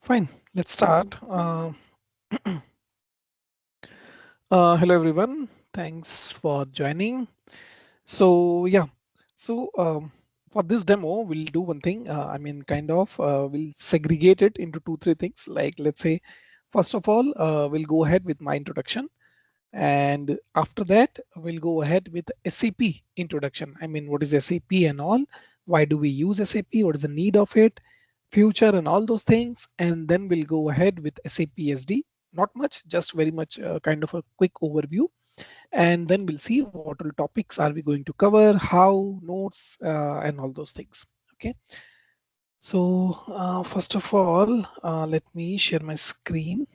Fine, let's start. Hello everyone, thanks for joining. So yeah, so for this demo, we'll do one thing. We'll segregate it into two, three things. Like let's say, first of all, we'll go ahead with my introduction, and after that, we'll go ahead with SAP introduction. I mean, what is SAP and all? Why do we use SAP? What is the need of it? Future and all those things, and then we'll go ahead with SAP SD. Not much, just very much kind of a quick overview, and then we'll see what all topics are we going to cover, how, notes, and all those things. Okay. So first of all, let me share my screen.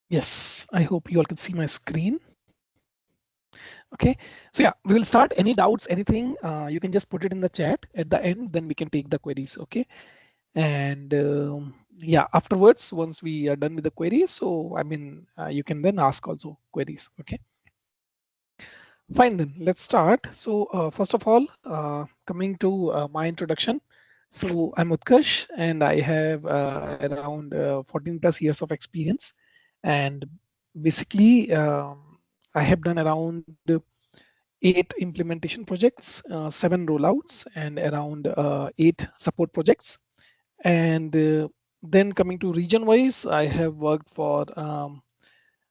Yes, I hope you all can see my screen. Okay, so yeah, we will start. Any doubts, anything, you can just put it in the chat at the end, then we can take the queries. Okay. And yeah, afterwards, once we are done with the queries, so I mean, you can then ask also queries. Okay. Fine, then let's start. So first of all, coming to my introduction. So I'm Utkarsh and I have around 14 plus years of experience. And basically, I have done around 8 implementation projects, 7 rollouts, and around 8 support projects. And then coming to region wise, I have worked for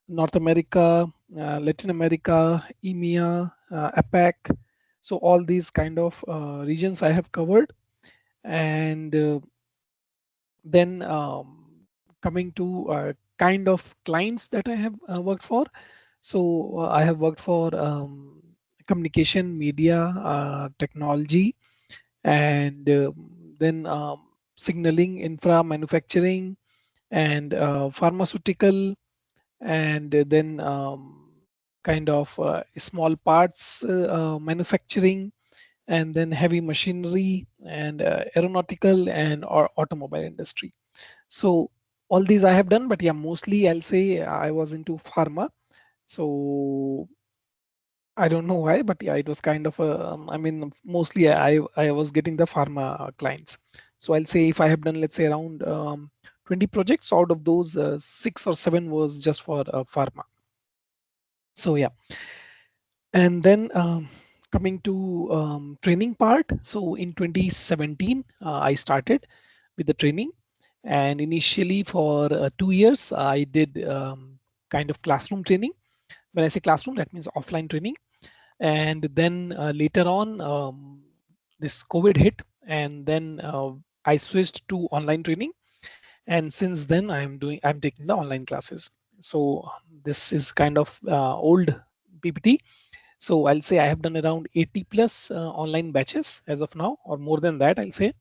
North America, Latin America, EMEA, APAC. So all these kind of regions I have covered. And then coming to kind of clients that I have worked for. So I have worked for communication, media, technology, and then signaling, infra, manufacturing, and pharmaceutical, and then kind of small parts manufacturing, and then heavy machinery, and aeronautical and or automobile industry. So all these I have done, but yeah, mostly I'll say I was into pharma. So I don't know why, but yeah, it was kind of a, I mean, mostly I was getting the pharma clients. So I'll say if I have done, let's say around 20 projects, out of those 6 or 7 was just for pharma. So yeah, and then coming to training part. So in 2017, I started with the training, and initially for 2 years, I did kind of classroom training. When I say classroom, that means offline training. And then later on, this COVID hit, and then I switched to online training. And since then, I'm taking the online classes. So this is kind of old PPT. So I'll say I have done around 80 plus online batches as of now, or more than that, I'll say.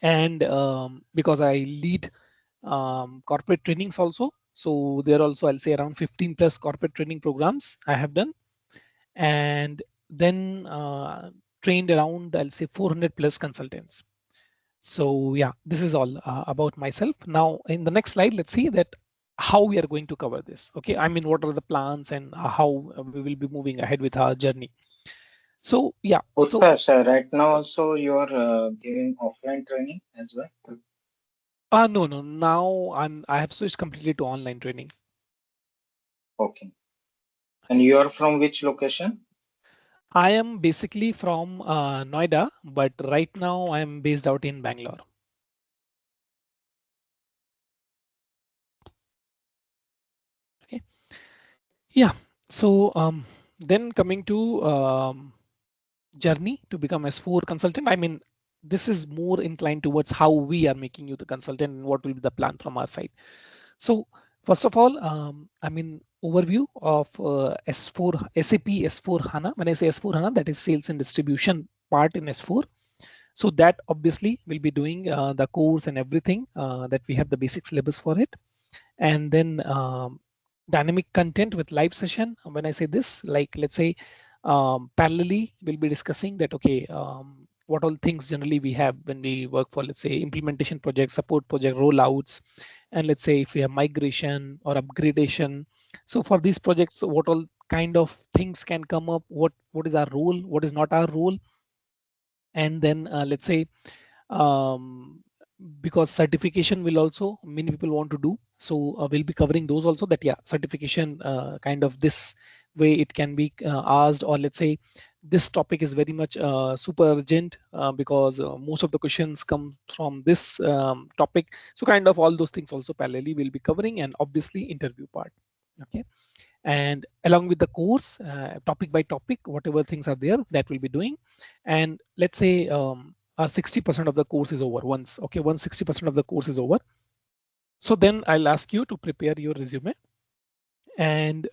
And because I lead corporate trainings also, so there also I'll say around 15 plus corporate training programs I have done, and then trained around, I'll say 400 plus consultants. So yeah, this is all about myself. Now in the next slide, let's see that how we are going to cover this. Okay, I mean, what are the plans and how we will be moving ahead with our journey. So yeah, so Utkarsh, right now also you are giving offline training as well? no, now I have switched completely to online training. Okay. And you are from which location? I am basically from Noida, but right now I am based out in Bangalore. Okay. Yeah. So then coming to journey to become S4 consultant. I mean, this is more inclined towards how we are making you the consultant and what will be the plan from our side. So first of all, I mean, overview of S4 SAP S4 HANA. When I say S4 HANA, that is sales and distribution part in S4. So that obviously will be doing the course and everything that we have the basic syllabus for it. And then dynamic content with live session. When I say this, like let's say parallelly, we'll be discussing that, okay, what all things generally we have when we work for, let's say, implementation projects, support project, rollouts, and let's say if we have migration or upgradation. So for these projects, what all kind of things can come up, what is our role, what is not our role. And then let's say um, because certification will also many people want to do, so we'll be covering those also, that yeah, certification kind of this way it can be asked, or let's say this topic is very much super urgent because most of the questions come from this topic. So kind of all those things also parallelly will be covering, and obviously interview part. Okay, and along with the course topic by topic, whatever things are there, that will be doing. And let's say our 60% of the course is over once. Okay, once 60% of the course is over, so then I'll ask you to prepare your resume, and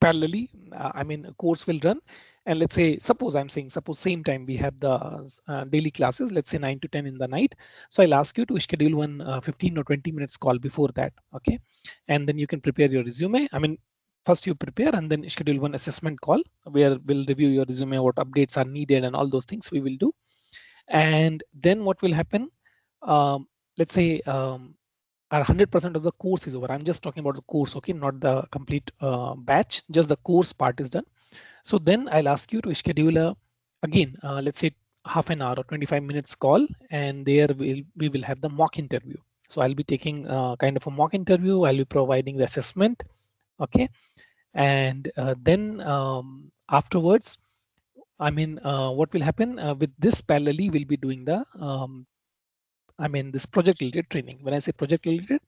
parallelly I mean a course will run. And let's say, suppose I'm saying, suppose same time we have the daily classes, let's say 9 to 10 in the night. So I'll ask you to schedule one 15 or 20 minutes call before that. Okay, and then you can prepare your resume. I mean, first you prepare and then schedule one assessment call where we'll review your resume, what updates are needed, and all those things we will do. And then what will happen, let's say our 100% of the course is over. I'm just talking about the course, okay, not the complete batch, just the course part is done. So then I'll ask you to schedule a, again, let's say half an hour or 25 minutes call, and there we will have the mock interview. So I'll be taking kind of a mock interview. I'll be providing the assessment. Okay, and then afterwards, I mean, what will happen with this parallelly, we'll be doing the I mean, this project related training. When I say project related,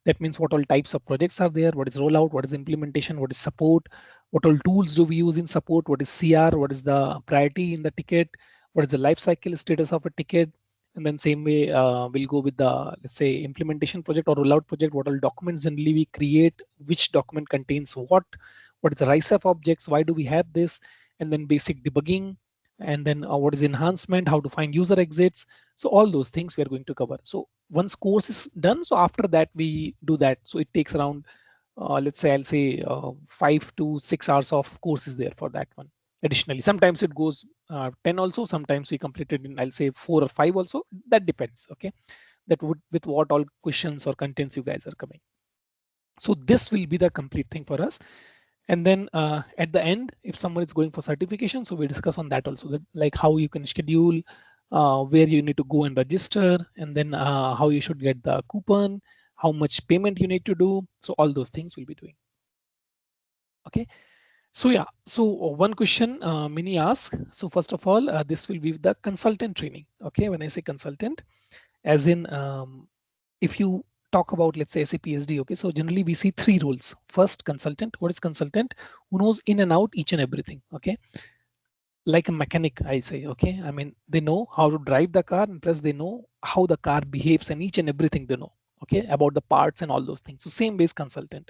that means what all types of projects are there, what is rollout, what is implementation, what is support, what all tools do we use in support, what is CR, what is the priority in the ticket, what is the life cycle status of a ticket. And then same way we'll go with the, let's say, implementation project or rollout project, what all documents generally we create, which document contains what is the rise of objects, why do we have this, and then basic debugging, and then what is enhancement, how to find user exits. So all those things we are going to cover. So once course is done, so after that we do that. So it takes around let's say, I'll say 5 to 6 hours of course is there for that one. Additionally, sometimes it goes 10 also, sometimes we complete it in, I'll say 4 or 5 also, that depends. Okay, that would with what all questions or contents you guys are coming. So this will be the complete thing for us. And then at the end, if someone is going for certification, so we discuss on that also, that like how you can schedule, where you need to go and register, and then how you should get the coupon, how much payment you need to do. So all those things we'll be doing. Okay. So yeah, so one question Mini ask. So first of all, this will be the consultant training. Okay, when I say consultant, as in if you talk about, let's say, SAP SD, okay, so generally we see three roles. First, consultant. What is consultant? Who knows in and out each and everything. Okay, like a mechanic, I say. Okay, I mean, they know how to drive the car, and plus they know how the car behaves, and each and everything they know. Okay, about the parts and all those things. So same base consultant.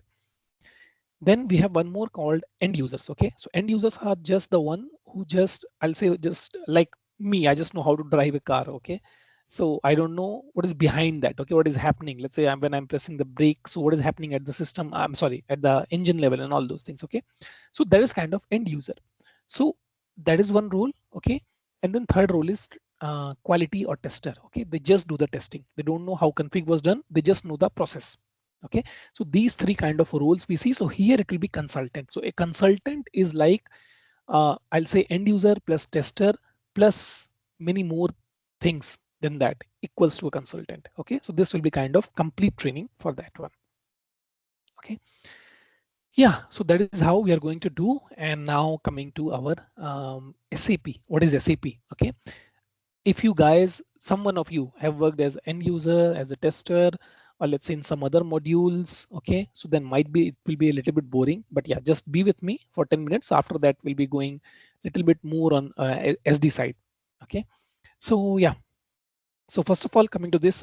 Then we have one more called end users. Okay, so end users are just the one who just, I'll say, just like me, I just know how to drive a car. Okay, so I don't know what is behind that. Okay, what is happening? Let's say when I'm pressing the brake, so what is happening at the system, I'm sorry, at the engine level and all those things. Okay, so that is kind of end user. So that is one role. Okay, and then third role is quality or tester. Okay, they just do the testing, they don't know how config was done, they just know the process. Okay, so these three kind of roles we see. So here it will be consultant. So a consultant is like I'll say end user plus tester plus many more things than that equals to a consultant. Okay, so this will be kind of complete training for that one. Okay, yeah, so that is how we are going to do. And now coming to our SAP. What is SAP? Okay, if you guys, someone of you have worked as end user, as a tester, or let's say in some other modules, okay, so then might be it will be a little bit boring, but yeah, just be with me for 10 minutes. After that we'll be going a little bit more on SD side. Okay, so yeah, so first of all, coming to this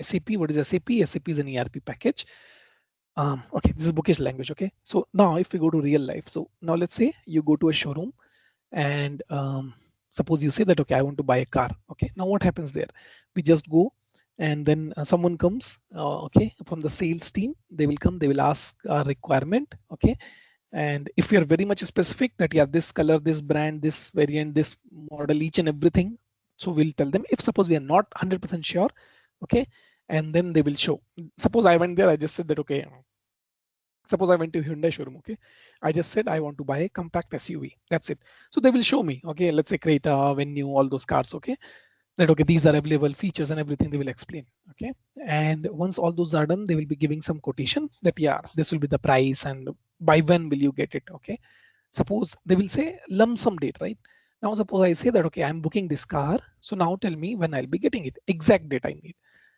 SAP. What is SAP? SAP is an ERP package. Okay, this is bookish language. Okay, so now if we go to real life, so now let's say you go to a showroom, and suppose you say that, okay, I want to buy a car. Okay, now what happens there? We just go, and then someone comes, okay, from the sales team. They will come, they will ask a requirement. Okay, and if we are very much specific that, yeah, this color, this brand, this variant, this model, each and everything, so we'll tell them. If suppose we are not 100% sure, okay, and then they will show. Suppose I went there, I just said that, okay, suppose I went to Hyundai showroom, okay, I just said I want to buy a compact SUV, that's it. So they will show me, okay, let's say Creta, Venue, all those cars, okay, that okay, these are available features and everything they will explain, okay. And once all those are done, they will be giving some quotation that yeah, this will be the price and by when will you get it, okay. Suppose they will say lump sum date, right? Now suppose I say that okay, I'm booking this car, so now tell me when I'll be getting it, exact date I need.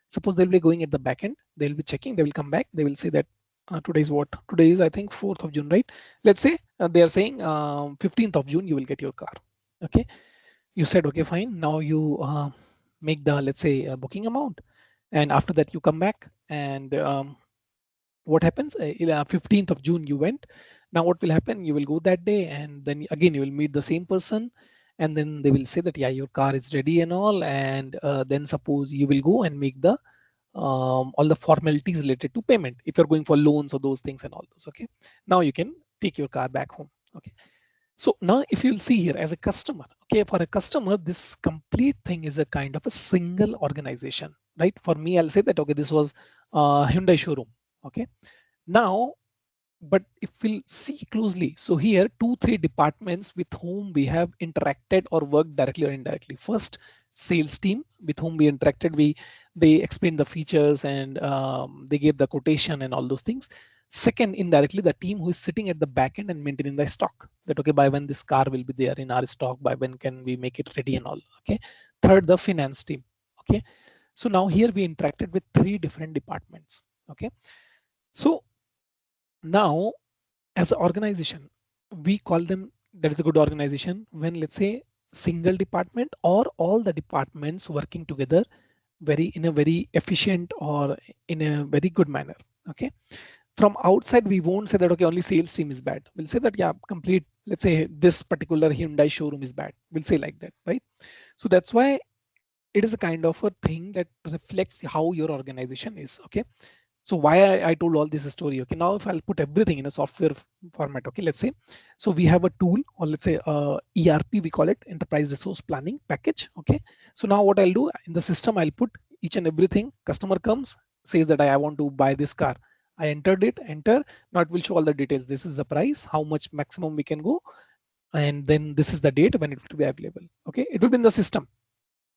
Suppose they'll be going at the back end, they'll be checking, they will come back, they will say that today's what, today is I think 4th of June, right? Let's say they are saying 15th of June you will get your car, okay. You said okay, fine, now you make the, let's say, booking amount, and after that you come back and what happens, 15th of June you went. Now what will happen, you will go that day and then again you will meet the same person, and then they will say that yeah, your car is ready and all, and then suppose you will go and make the all the formalities related to payment if you're going for loans or those things and all those, okay. Now you can take your car back home, okay. So now if you'll see here as a customer, okay, for a customer, this complete thing is a kind of a single organization, right? For me, I'll say that, okay, this was Hyundai showroom, okay. Now, but if we'll see closely, so here 2 3 departments with whom we have interacted or worked directly or indirectly. First, sales team with whom we interacted, they explained the features and they gave the quotation and all those things. Second, indirectly, the team who is sitting at the back end and maintaining the stock, that okay, by when this car will be there in our stock, by when can we make it ready and all, okay. Third, the finance team, okay. So now here we interacted with 3 different departments, okay. So now as an organization, we call them, that is a good organization when, let's say, single department or all the departments working together very in a very efficient or in a very good manner, okay. From outside we won't say that okay, only sales team is bad, we'll say that yeah, complete, let's say this particular Hyundai showroom is bad, we'll say like that, right? So that's why it is a kind of a thing that reflects how your organization is, okay. So why I told all this story, okay. Now if I'll put everything in a software format, okay, let's say, so we have a tool, or let's say ERP, we call it enterprise resource planning package, okay. So now what I'll do in the system, I'll put each and everything. Customer comes, says that I want to buy this car, I entered it, enter. Now it will show all the details, this is the price, how much maximum we can go, and then this is the date when it will be available, okay. It will be in the system.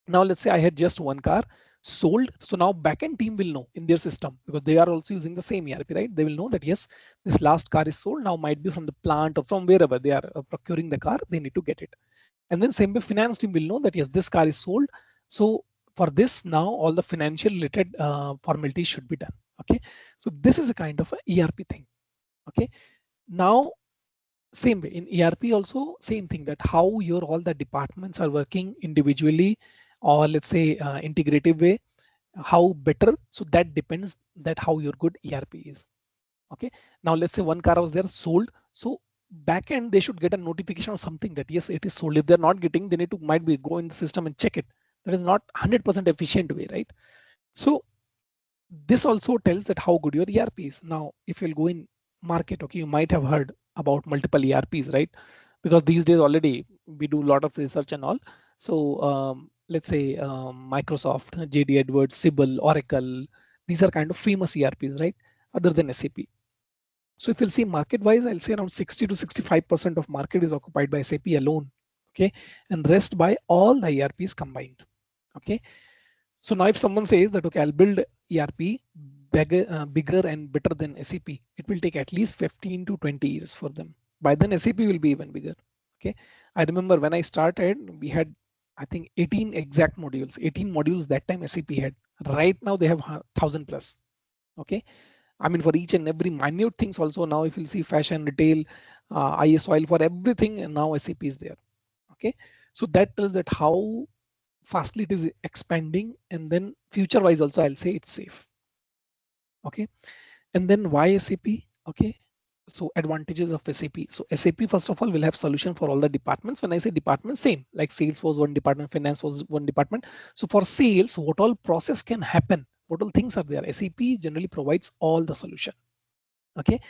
Now let's say I had just one car sold, so now backend team will know in their system, because they are also using the same ERP, right? They will know that yes, this last car is sold. Now might be from the plant or from wherever they are procuring the car, they need to get it. And then same way finance team will know that yes, this car is sold, so for this now all the financial related formalities should be done, okay. So this is a kind of a ERP thing, okay. Now same way in ERP also, same thing, that how your all the departments are working individually, or let's say integrative way, how better. So that depends that how your good ERP is, okay. Now let's say one car was there sold, so back end they should get a notification or something that yes, it is sold. If they're not getting, they need to might be go in the system and check it. That is not 100% efficient way, right? So this also tells that how good your ERP is. Now, if you'll go in market, okay, you might have heard about multiple ERPs, right? Because these days already we do a lot of research and all. So let's say Microsoft, JD Edwards, Sibyl, Oracle, these are kind of famous ERPs, right? Other than SAP. So if you'll see market-wise, I'll say around 60 to 65% of market is occupied by SAP alone, okay, and rest by all the ERPs combined, okay. So now if someone says that, okay, I'll build ERP bigger and better than SAP, it will take at least 15 to 20 years for them. By then SAP will be even bigger. Okay. I remember when I started, we had, I think 18 exact modules, 18 modules that time SAP had. Right now they have 1000 plus. Okay. I mean, for each and every minute things also now, if you see fashion, retail, IS oil, for everything, and now SAP is there. Okay. So that tells that how fastly it is expanding, and then future wise also I'll say it's safe, okay. And then why SAP, okay. So advantages of SAP. So SAP first of all will have solution for all the departments. When I say department, same like sales was one department, finance was one department. So for sales, what all process can happen, what all things are there, SAP generally provides all the solution, okay.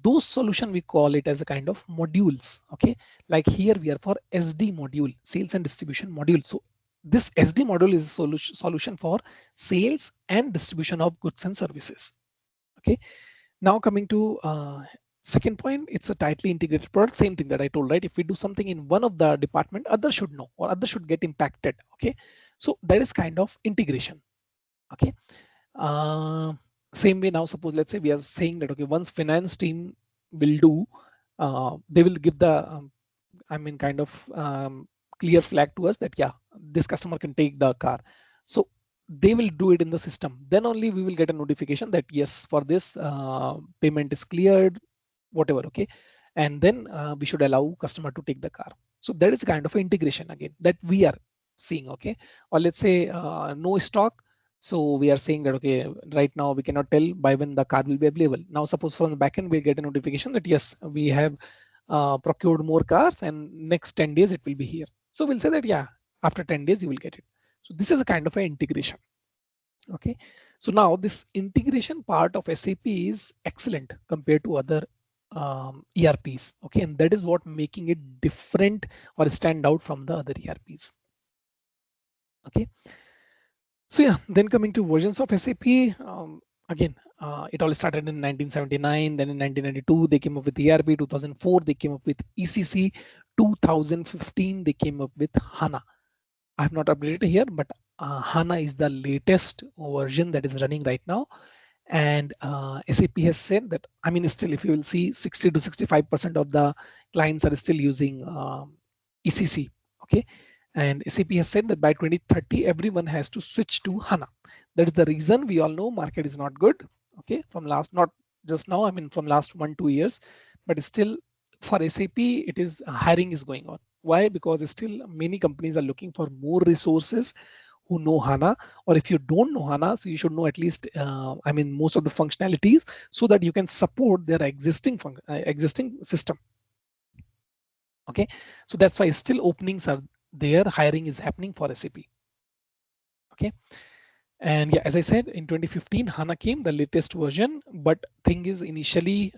Those solution we call it as a kind of modules, okay. Like here we are for SD module, sales and distribution module. So this SD module is a solution for sales and distribution of goods and services. Okay. Now coming to second point, it's a tightly integrated product. Same thing that I told, right? If we do something in one of the department, others should know or others should get impacted. Okay. So that is kind of integration. Okay. Uh, Same way now, suppose let's say we are saying that okay, once finance team will do, they will give the kind of clear flag to us that yeah, this customer can take the car. So they will do it in the system. Then only we will get a notification that yes, for this payment is cleared, whatever. Okay, and then we should allow customer to take the car. So that is kind of integration again that we are seeing. Okay, or let's say no stock. So we are saying that okay, right now we cannot tell by when the car will be available. Now suppose from the backend we'll get a notification that yes, we have procured more cars and next 10 days it will be here. So we'll say that yeah, after 10 days you will get it. So this is a kind of an integration. Okay, so now this integration part of SAP is excellent compared to other ERPs. Okay, and that is what making it different or stand out from the other ERPs. Okay, so yeah, then coming to versions of SAP, again, it all started in 1979. Then in 1992, they came up with ERP. 2004, they came up with ECC. 2015, they came up with HANA. I have not updated here, but HANA is the latest version that is running right now. And SAP has said that, I mean, still, if you will see 60 to 65% of the clients are still using ECC. Okay. And SAP has said that by 2030, everyone has to switch to HANA. That is the reason we all know market is not good. Okay. From last, not just now, I mean, from last 1-2 years, but still for SAP, it is hiring is going on. Why? Because still many companies are looking for more resources who know HANA, or if you don't know HANA, so you should know at least, most of the functionalities so that you can support their existing system. Okay, so that's why still openings are there, hiring is happening for SAP. Okay, and yeah, as I said, in 2015 HANA came, the latest version, but thing is initially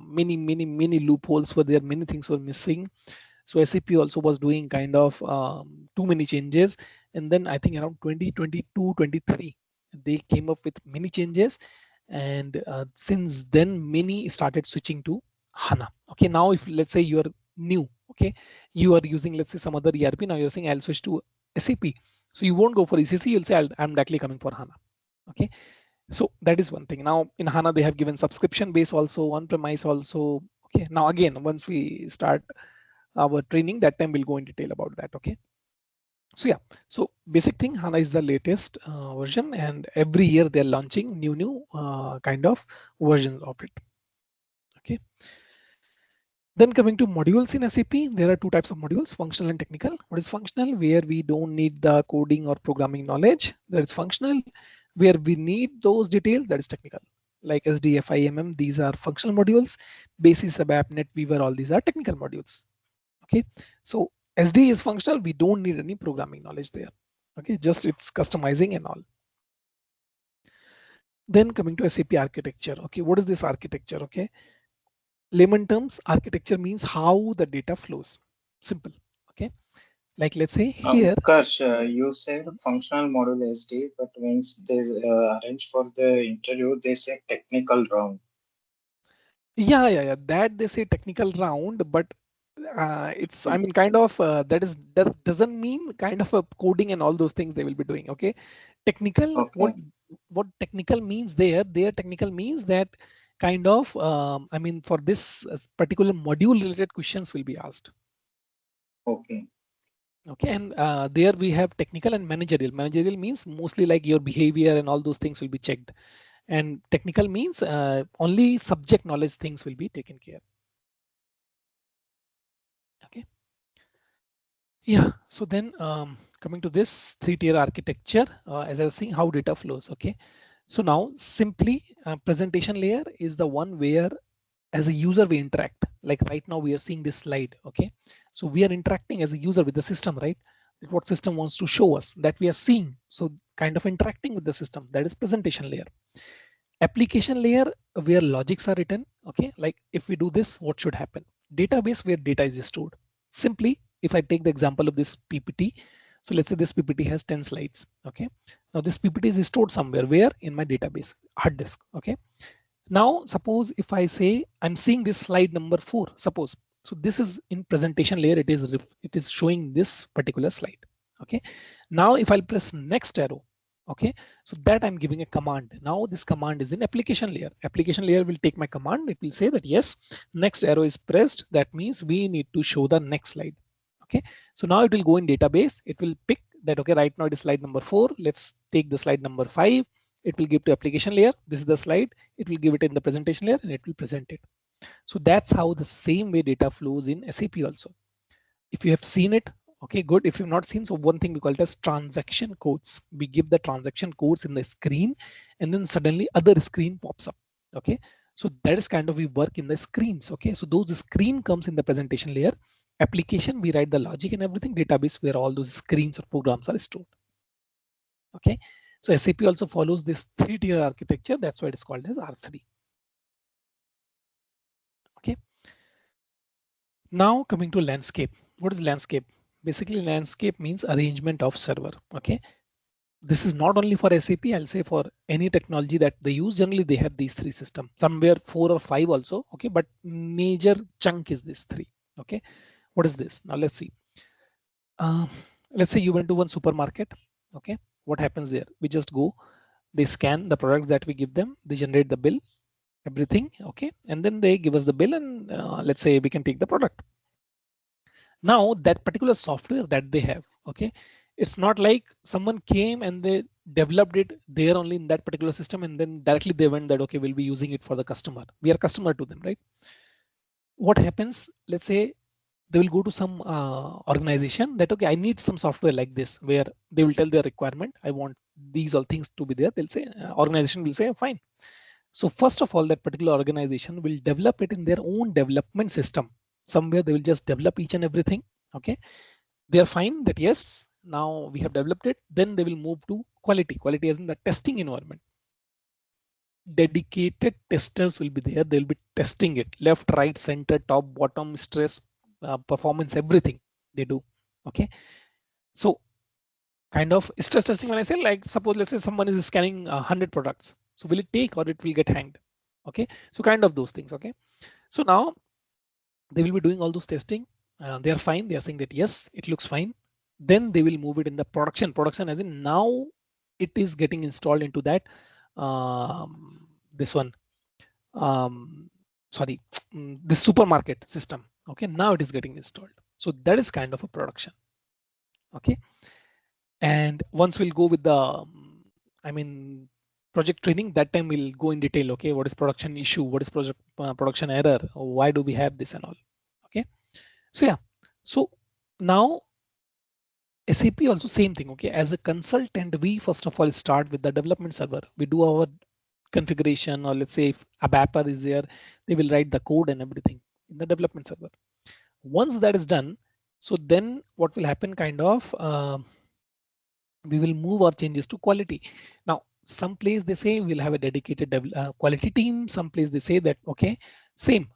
many loopholes were there, many things were missing. So SAP also was doing kind of too many changes. And then I think around 2022, 23, they came up with many changes. And since then, many started switching to HANA. Okay, now if let's say you are new, okay, you are using, let's say some other ERP, now you're saying I'll switch to SAP. So you won't go for ECC, you'll say I'm directly coming for HANA. Okay, so that is one thing. Now in HANA, they have given subscription base also, on-premise also. Okay, now again, once we start our training, that time we'll go in detail about that. Okay, so yeah, so basic thing, HANA is the latest version, and every year they're launching new kind of versions of it. Okay, then coming to modules in SAP, there are two types of modules, functional and technical. What is functional? Where we don't need the coding or programming knowledge. That is functional. Where we need those details, that is technical. Like SD, FI, these are functional modules. Basis, ABAP, NetWeaver, all these are technical modules. Okay, so SD is functional, we don't need any programming knowledge there. Okay, just it's customizing and all. Then coming to SAP architecture. Okay, what is this architecture? Okay, layman terms, architecture means how the data flows. Simple. Okay, like let's say here. Karsh, you said functional module SD, but when they arrange for the interview, they say technical round. Yeah. That they say technical round, but it's kind of that doesn't mean kind of a coding and all those things they will be doing. Okay, technical. Okay. What technical means there? Their technical means that kind of for this particular module related questions will be asked. Okay. Okay, and there we have technical and managerial. Managerial means mostly like your behavior and all those things will be checked. And technical means only subject knowledge things will be taken care. Okay. Yeah. So then coming to this 3-tier architecture, as I was saying, how data flows. Okay. So now simply presentation layer is the one where as a user we interact. Like right now we are seeing this slide. Okay. So we are interacting as a user with the system, right? What system wants to show us that we are seeing. So kind of interacting with the system, that is presentation layer. Application layer where logics are written. Okay, like if we do this, what should happen? Database where data is stored. Simply, if I take the example of this PPT, So let's say this PPT has 10 slides. Okay. Now this PPT is stored somewhere, where? In my database, hard disk. Okay. Now suppose if I say I'm seeing this slide number 4, suppose. So this is in presentation layer. It is showing this particular slide. Okay. Now if I'll press next arrow, okay, so that I'm giving a command. Now this command is in application layer. Application layer will take my command. It will say that yes, next arrow is pressed. That means we need to show the next slide. Okay. So now it will go in database. It will pick that, okay, right now it is slide number 4. Let's take the slide number 5. It will give to application layer. This is the slide. It will give it in the presentation layer and it will present it. So that's how the same way data flows in SAP also. If you have seen it, okay, good. If you've not seen, so one thing we call it as transaction codes. We give the transaction codes in the screen and then suddenly other screen pops up. Okay. So that is kind of we work in the screens. Okay. So those screen comes in the presentation layer. Application, we write the logic and everything. Database, where all those screens or programs are stored. Okay. So SAP also follows this 3-tier architecture. That's why it is called as R3. Okay. Now coming to landscape. What is landscape? Basically, landscape means arrangement of server. Okay. This is not only for SAP, I'll say for any technology that they use. Generally, they have these 3 systems, somewhere 4 or 5 also. Okay. But major chunk is this 3. Okay. What is this? Now let's see. Let's say you went to one supermarket. Okay. What happens there? We just go, they scan the products that we give them, they generate the bill, everything. Okay. And then they give us the bill and let's say we can take the product. Now that particular software that they have, okay, it's not like someone came and they developed it there only in that particular system and then directly they went that, okay, we'll be using it for the customer. We are customer to them, right? What happens? Let's say they will go to some organization that, okay, I need some software like this, where they will tell their requirement. I want these all things to be there. They'll say, organization will say, fine. So first of all, that particular organization will develop it in their own development system. Somewhere they will just develop each and everything. Okay. They are fine that yes, now we have developed it. Then they will move to quality. Quality as in the testing environment. Dedicated testers will be there. They'll be testing it left, right, center, top, bottom, stress, performance, everything they do. Okay. So kind of stress testing, when I say, like, suppose let's say someone is scanning 100 products. So will it take or it will get hanged? Okay. So kind of those things. Okay. So now they will be doing all those testing. They are fine. They are saying that yes, it looks fine. Then they will move it in the production as in now it is getting installed into that this one sorry this supermarket system. Okay, now it is getting installed. So that is kind of a production. Okay, and once we'll go with the project training, that time we'll go in detail. Okay, what is production issue, what is production error, why do we have this and all. Okay, so yeah, so now SAP also same thing. Okay, as a consultant, we first of all start with the development server. We do our configuration, or let's say if a BAPR is there, they will write the code and everything in the development server. Once that is done, so then what will happen, kind of we will move our changes to quality. Now some place they say we'll have a dedicated quality team. Some place they say that okay, same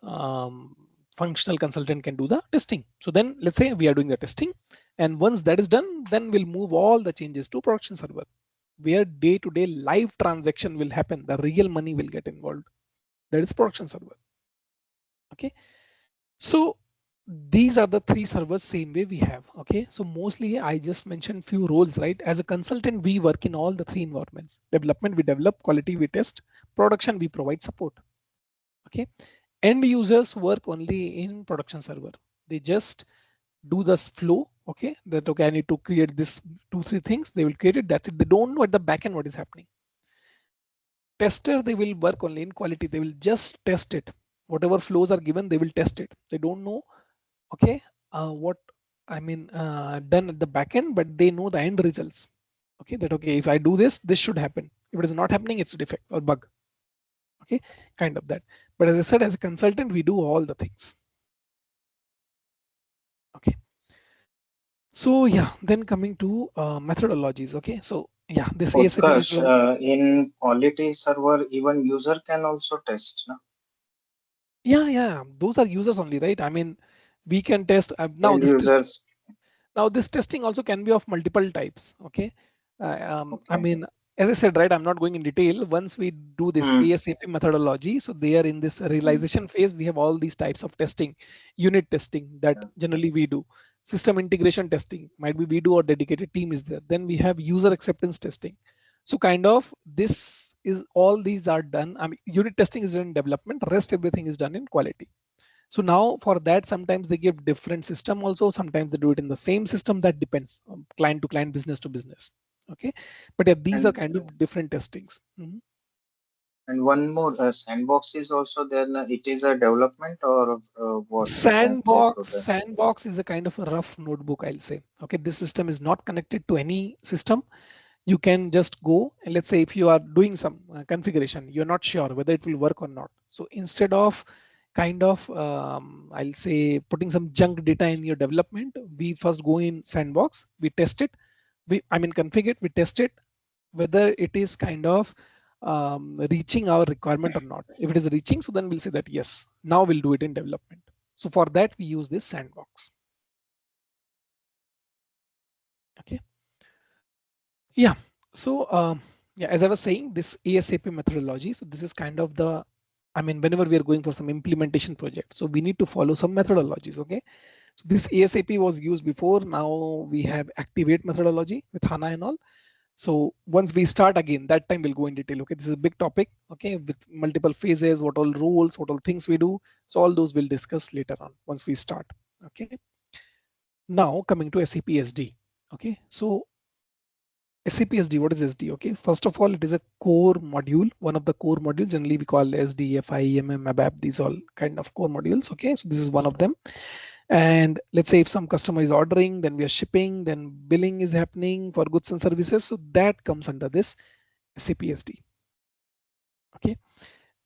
functional consultant can do the testing. So then let's say we are doing the testing, and once that is done, then we'll move all the changes to production server, where day-to-day live transaction will happen. The real money will get involved. That is production server. Okay, so these are the 3 servers same way we have. Okay, so mostly I just mentioned few roles, right? As a consultant, we work in all the 3 environments. Development, we develop. Quality, we test. Production, we provide support. Okay, end users work only in production server. They just do this flow. Okay, that okay, I need to create this 2-3 things. They will create it. That's it. They don't know at the back end what is happening. Tester, they will work only in quality. They will just test it. Whatever flows are given, they will test it. They don't know, okay, what done at the back end, but they know the end results. Okay, that okay, if I do this, this should happen. If it is not happening, it's a defect or bug. Okay, kind of that. But as I said, as a consultant, we do all the things. Okay. So yeah, then coming to methodologies. Okay, so yeah, this ASAP in quality server, even user can also test. No? Yeah, those are users only, right? I mean, we can test now. End users. Now this testing also can be of multiple types. Okay, I Okay. mean, as I said, right, I'm not going in detail. Once we do this Hmm. ASAP methodology, so there in this Hmm. realization phase, we have all these types of testing. Unit testing that Yeah. generally we do. System integration testing might be we do, or dedicated team is there. Then we have user acceptance testing. So kind of this is all these are done. I mean, unit testing is done in development. Rest everything is done in quality. So now for that, sometimes they give different system also. Sometimes they do it in the same system. That depends client to client, business to business. Okay, but yeah, these are And kind of different testings. Mhm. and one more, sandbox is also there. It is a development or what we can say total. Sandbox is a kind of a rough notebook, I'll say. Okay, this system is not connected to any system. You can just go and let's say if you are doing some configuration, you're not sure whether it will work or not. So instead of kind of I'll say putting some junk data in your development, we first go in sandbox, we test it, we I mean configure it, we test it whether it is kind of reaching our requirement or not. If it is reaching, so then we'll say that yes, now we'll do it in development. So for that we use this sandbox. Okay. Yeah. So yeah, as I was saying, this ASAP methodology. So this is kind of the, I mean, whenever we are going for some implementation project, so we need to follow some methodologies. Okay. So this ASAP was used before. Now we have Activate methodology with HANA and all. So once we start again, that time we'll go in detail. Okay, this is a big topic. Okay, with multiple phases, what all rules, what all things we do. So all those we'll discuss later on once we start. Okay. Now coming to SAP SD. Okay, so SAP SD, what is SD? Okay, first of all, it is a core module, one of the core modules. Generally, we call SD, FI, MM, ABAP. These all kind of core modules. Okay, so this is one of them. And let's say if some customer is ordering, then we are shipping, then billing is happening for goods and services. So that comes under this SAP SD. Okay,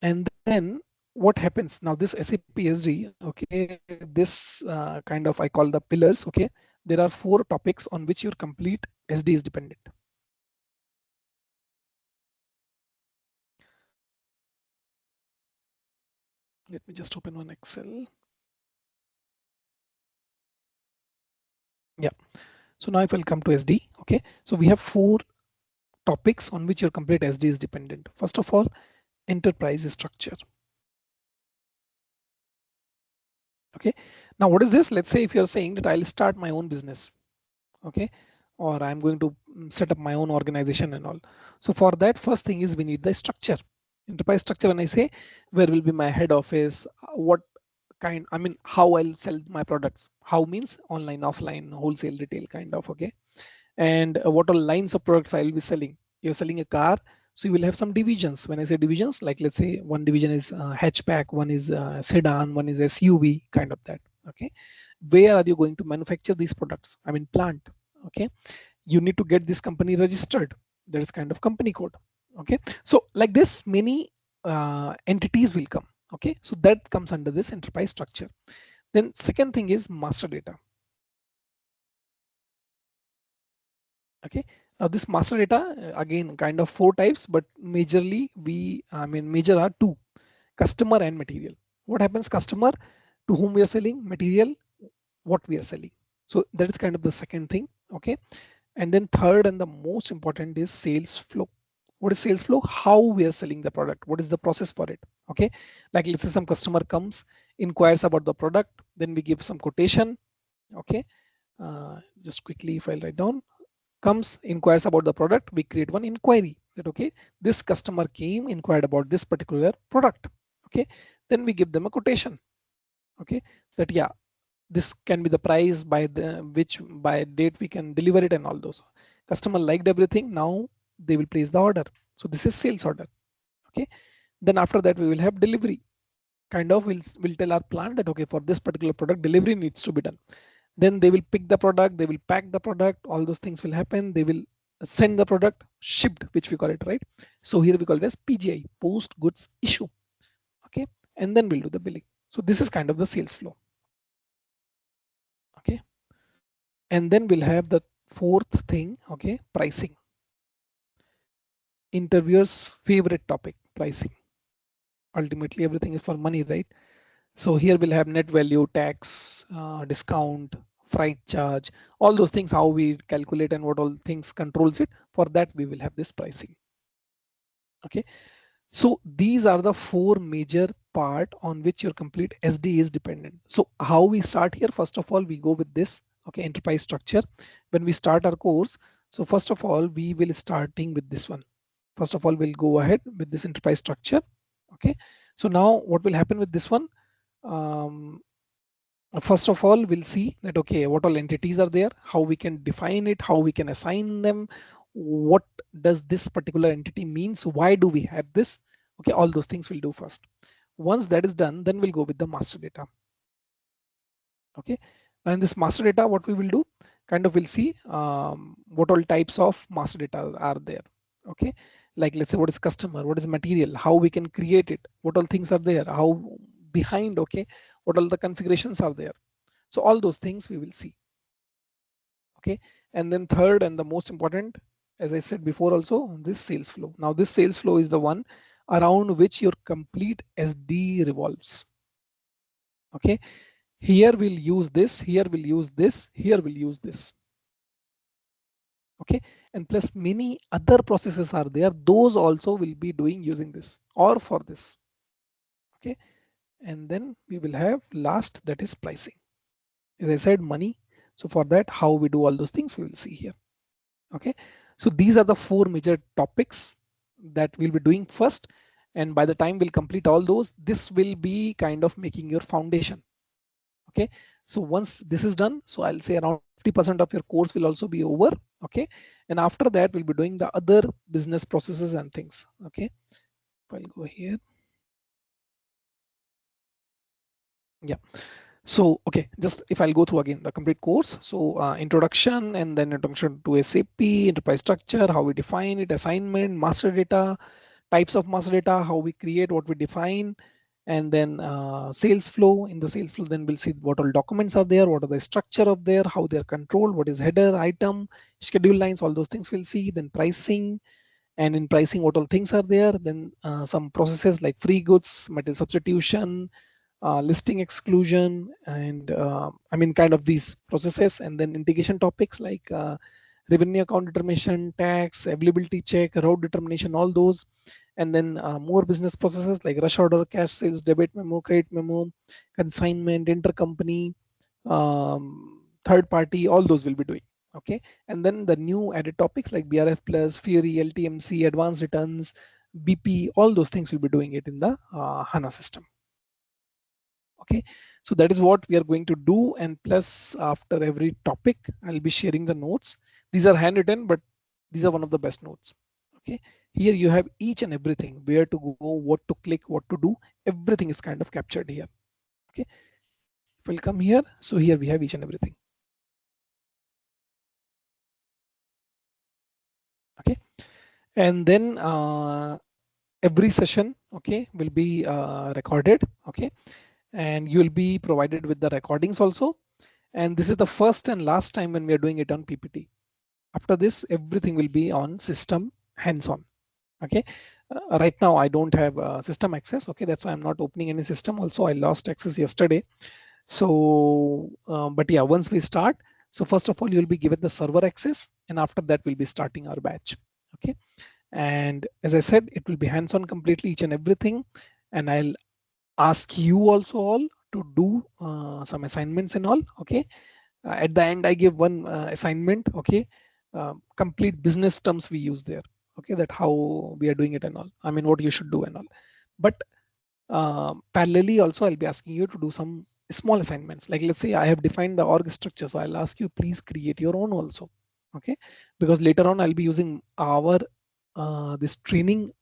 and then what happens now? This SAP SD. Okay, this kind of I call the pillars. Okay, there are 4 topics on which your complete SD is dependent. Let me just open one Excel. Yeah. So now if I'll come to SD, okay. So we have 4 topics on which your complete SD is dependent. First of all, enterprise structure. Okay. Now what is this? Let's say if you're saying that I'll start my own business, okay, or I'm going to set up my own organization and all. So for that, first thing is we need the structure. Enterprise structure. When I say where will be my head office, what kind, I mean how I'll sell my products. How means online, offline, wholesale, retail kind of. Okay, and what are lines of products I will be selling. You're selling a car, so you will have some divisions. When I say divisions, like let's say one division is hatchback, one is sedan, one is SUV, kind of that. Okay, where are you going to manufacture these products? I mean plant. Okay, you need to get this company registered. There is kind of company code. Okay, so like this, many entities will come. Okay, so that comes under this enterprise structure. Then second thing is master data. Okay, now this master data, again kind of 4 types, but majorly I mean major are 2: customer and material. What happens? Customer, to whom we are selling; material, what we are selling. So that is kind of the second thing. Okay, and then third and the most important is sales flow. What is sales flow? How we are selling the product, what is the process for it. Okay, like let's say some customer comes, inquires about the product, then we give some quotation. Okay, just quickly if I write down, comes, inquires about the product, we create one inquiry that okay, this customer came, inquired about this particular product. Okay, then we give them a quotation. Okay, that yeah, this can be the price by the which by date we can deliver it and all those. Customer liked everything, now they will place the order. So this is sales order. Okay, then after that we will have delivery. Kind of will tell our plant that okay, for this particular product delivery needs to be done. Then they will pick the product, they will pack the product, all those things will happen. They will send the product shipped, which we call it, right? So here we call it as PGI, post goods issue. Okay, and then we'll do the billing. So this is kind of the sales flow. Okay, and then we'll have the fourth thing. Okay, pricing. Interviewer's favorite topic, pricing. Ultimately everything is for money, right? So here we'll have net value, tax, discount, freight charge, all those things, how we calculate and what all things controls it. For that, we will have this pricing. Okay. So these are the four major part on which your complete SD is dependent. So how we start here, first of all, we go with this, okay, enterprise structure. When we start our course, so first of all, we will starting with this one. First of all, we'll go ahead with this enterprise structure. Okay. So now what will happen with this one? Um, First of all, we'll see that, okay, what all entities are there, how we can define it, how we can assign them, what does this particular entity means, why do we have this? Okay, all those things we'll do first. Once that is done, then we'll go with the master data. Okay, and this master data, what we will do, kind of we'll see what all types of master data are there. Okay, like let's say what is customer, what is material, how we can create it, what all things are there, how behind, okay, what all the configurations are there. So all those things we will see. Okay, and then third and the most important, as I said before also, this sales flow. Now this sales flow is the one around which your complete SD revolves. Okay, here we'll use this, here we'll use this, here we'll use this. Okay, and plus many other processes are there, those also will be doing using this or for this. Okay, and then we will have last, that is pricing. As I said, money. So for that, how we do all those things, we will see here. Okay, so these are the four major topics that we'll be doing first, and by the time we'll complete all those, this will be kind of making your foundation. Okay, so once this is done, so I'll say around 50% of your course will also be over. Okay, and after that we'll be doing the other business processes and things. Okay, if I'll go here, yeah. So, okay, just if I'll go through again the complete course. So introduction, and then introduction to SAP, enterprise structure, how we define it, assignment, master data, types of master data, how we create, what we define, and then sales flow. In the sales flow, then we'll see what all documents are there, what are the structure of there, how they're controlled, what is header, item, schedule lines, all those things we'll see. Then pricing, and in pricing, what all things are there. Then some processes like free goods, material substitution, listing exclusion, and I mean kind of these processes, and then integration topics like revenue account determination, tax, availability check, route determination, all those, and then more business processes like rush order, cash sales, debit memo, credit memo, consignment, intercompany, third party, all those will be doing. Okay, and then the new added topics like BRF plus, FIORI, LTMC, advanced returns, BP, all those things will be doing it in the HANA system. Okay, so that is what we are going to do, and plus after every topic I'll be sharing the notes. These are handwritten, but these are one of the best notes. Okay, here you have each and everything, where to go, what to click, what to do, everything is kind of captured here. Okay, we'll come here, so here we have each and everything. Okay, and then every session, okay, will be recorded. Okay, and you'll be provided with the recordings also. And this is the first and last time when we are doing it on PPT. After this, everything will be on system hands-on. Okay, right now I don't have system access. Okay, that's why I'm not opening any system. Also, I lost access yesterday. So but yeah, once we start, so first of all you'll be given the server access, and after that we'll be starting our batch. Okay, and as I said, it will be hands-on completely, each and everything, and I'll ask you also all to do some assignments and all. Okay, at the end I give one assignment. Okay, complete business terms we use there. Okay, that how we are doing it and all, I mean what you should do and all. But parallelly also I'll be asking you to do some small assignments, like let's say I have defined the org structure, so I'll ask you please create your own also. Okay, because later on I'll be using our this training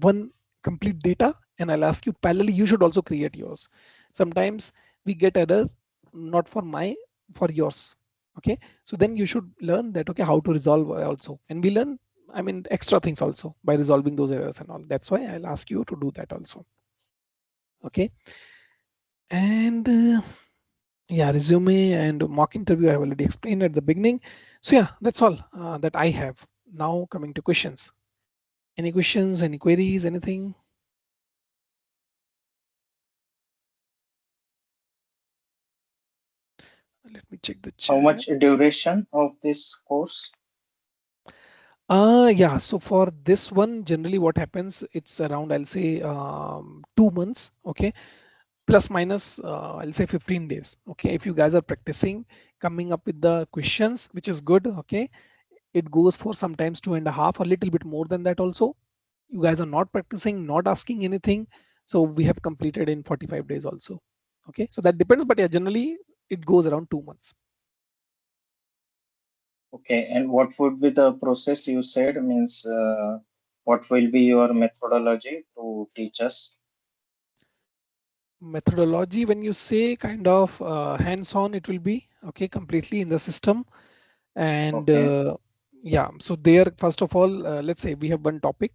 one complete data, and I'll ask you parallelly you should also create yours. Sometimes we get error, not for my, for yours. Okay, so then you should learn that, okay, how to resolve also, and we learn, I mean extra things also by resolving those errors and all. That's why I'll ask you to do that also. Okay, and yeah, resume and mock interview I have already explained at the beginning. So yeah, that's all that I have. Now coming to questions. Any questions, any queries, anything? Let me check the How chat. much duration of this course? Yeah, so for this one, generally what happens, it's around, I'll say 2 months, okay, plus minus, I'll say 15 days, okay. If you guys are practicing, coming up with the questions, which is good, okay, it goes for sometimes 2.5, a little bit more than that also. You guys are not practicing, not asking anything, so we have completed in 45 days also, okay. So that depends, but yeah, generally it goes around 2 months. Okay, and what would be the process you said? Means what will be your methodology to teach us? Methodology, when you say kind of hands-on, it will be okay, completely in the system. And Okay. yeah, so there, first of all, let's say we have one topic.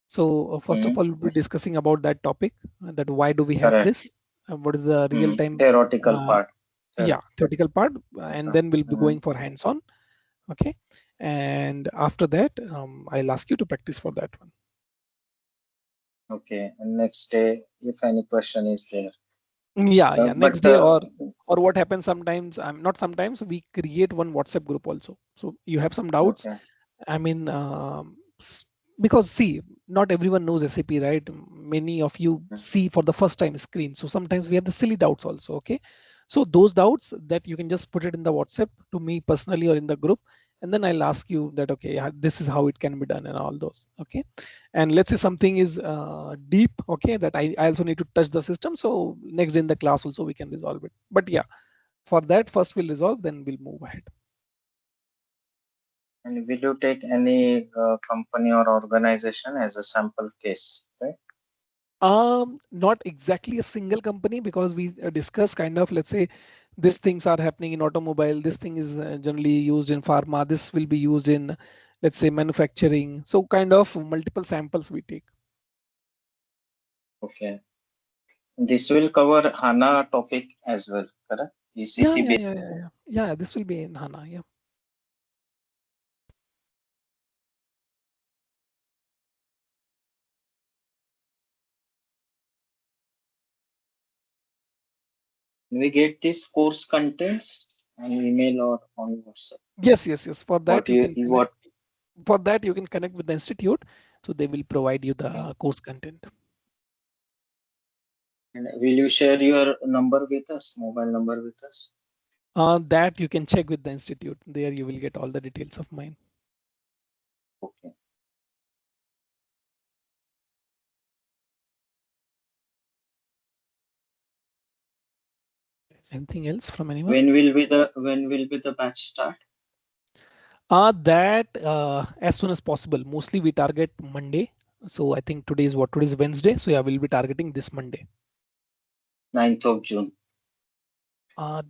So first of Hmm. all, we'll be discussing about that topic, that why do we have Correct. this, what is the real Hmm. time, Theoretical uh, part. yeah, Correct. theoretical part, and then we'll be Hmm. going for hands-on, okay. And after that, I'll ask you to practice for that one. Okay, and next day, if any question is there. Yeah, next But day, or what happens sometimes, I'm not sometimes, we create one WhatsApp group also. So you have some doubts, okay. I mean, because see, not everyone knows SAP, right? Many of you see for the first time screen. So sometimes we have the silly doubts also. Okay. So those doubts that you can just put it in the WhatsApp to me personally or in the group. And then I'll ask you that, okay, this is how it can be done and all those. Okay. And let's say something is deep. Okay. That I also need to touch the system. So next day in the class also we can resolve it. But yeah, for that first we'll resolve, then we'll move ahead. And will you take any company or organization as a sample case? Right? Not exactly a single company, because we discuss kind of, let's say, these things are happening in automobile. This thing is generally used in pharma. This will be used in, let's say, manufacturing. So kind of multiple samples we take. Okay. This will cover HANA topic as well, correct? Yeah, ECC yeah, based. yeah, yeah, yeah. Yeah, this will be in HANA. Yeah. We get this course contents on email or on WhatsApp. Yes, yes, yes. For that What you you can connect. what For that you can connect with the institute, so they will provide you the course content. and will you share your number with us, mobile number with us? That you can check with the institute. There you will get all the details of mine. Okay. Anything else from anyone? When will be the batch start? That as soon as possible. Mostly we target Monday. So I think today is what? Today is Wednesday. So yeah, we'll be targeting this Monday. 9th of June.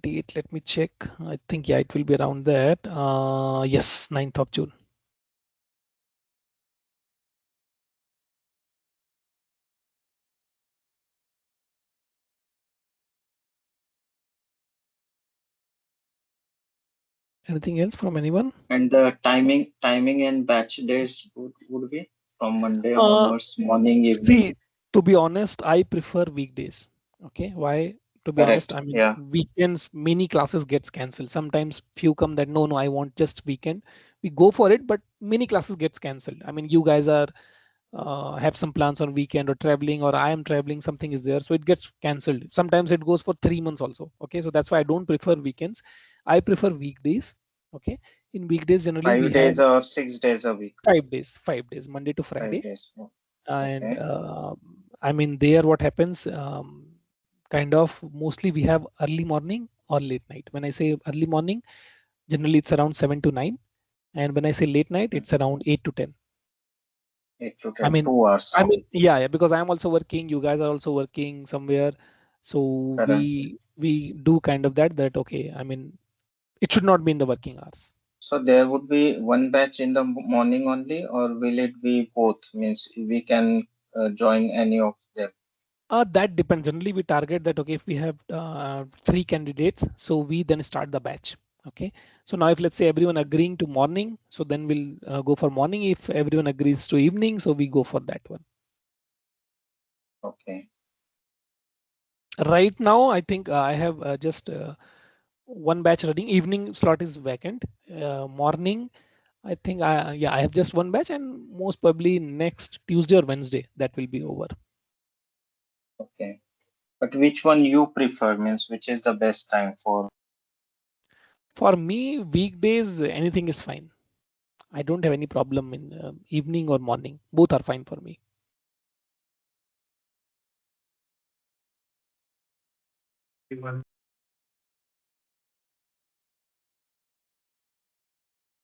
Date, let me check. I think yeah, it will be around that. Yes, 9th of June. Anything else from anyone? And the timing and batch days would be from Monday Uh, onwards, morning, evening. See, to be honest, I prefer weekdays. Okay, why? To be honest, Correct. I mean Yeah. weekends, many classes gets cancelled. Sometimes few come that no, I want just weekend. We go for it, but many classes gets cancelled. I mean, you guys are have some plans on weekend or traveling, or I am traveling, something is there, so it gets cancelled. Sometimes it goes for 3 months also. Okay, so that's why I don't prefer weekends. I prefer weekdays. Okay, in weekdays generally we 5 days have or 6 days a week. 5 days, 5 days, Monday to 5 Friday. days. Oh, And okay. I mean there what happens, kind of mostly we have early morning or late night. When I say early morning, generally it's around 7 to 9, and when I say late night, Hmm. it's around 8 to 10. 8 to I 10, mean, 2 hours. yeah, because I'm also working. You guys are also working somewhere, so Correct. we do kind of that. Okay, I mean, it should not be in the working hours. So there would be one batch in the morning only, or will it be both? Means we can join any of them. That depends. Generally, we target that. Okay, if we have three candidates, so we then start the batch. Okay, so now if let's say everyone agreeing to morning, so then we'll go for morning. If everyone agrees to evening, so we go for that one. Okay. Right now, I think I have just one batch running. Evening slot is vacant. Morning, I think I have just one batch, and most probably next Tuesday or Wednesday that will be over. Okay. But which one you prefer, means which is the best time for? For me, weekdays anything is fine. I don't have any problem in evening or morning. Both are fine for me.